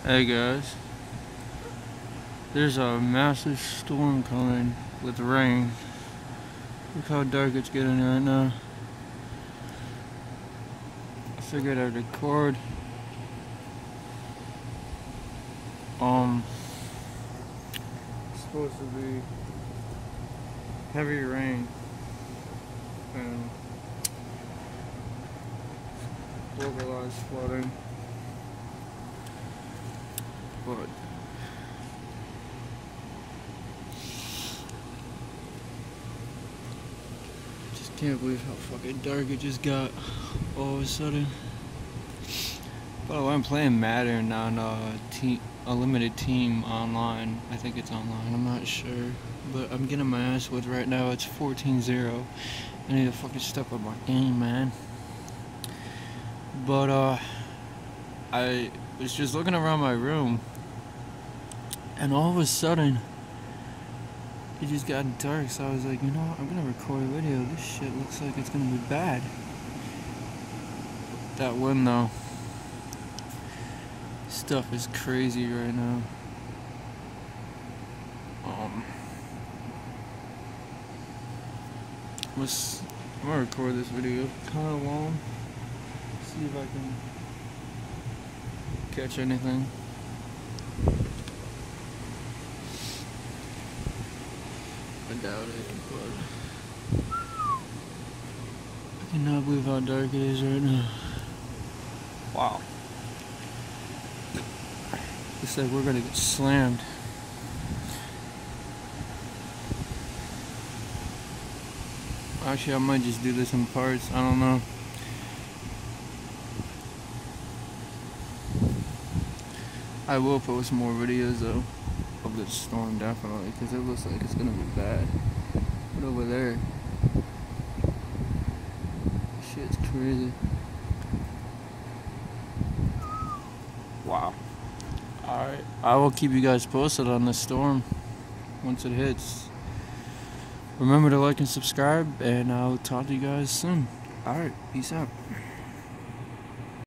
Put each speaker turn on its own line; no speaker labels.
Hey guys, there's a massive storm coming with rain. Look how dark it's getting right now. I figured I'd record. It's supposed to be heavy rain and localized flooding, but just can't believe how fucking dark it just got all of a sudden. By the way, I'm playing Madden on a limited team online. I think it's online, I'm not sure. But I'm getting my ass whipped right now. It's 14-0. I need to fucking step up my game, man. But I was just looking around my room, and all of a sudden it just got dark, so I was like, you know what, I'm gonna record a video. This shit looks like it's gonna be bad. That wind though, stuff is crazy right now. I'm gonna record this video kind of long, see if I can catch anything. I doubt it, but I cannot believe how dark it is right now. Wow. Looks like we're gonna get slammed. Actually, I might just do this in parts. I don't know. I will post more videos though of this storm, definitely, because it looks like it's gonna be bad. But over there, shit's crazy. Wow. Alright, I will keep you guys posted on this storm once it hits. Remember to like and subscribe, and I'll talk to you guys soon. Alright, peace out.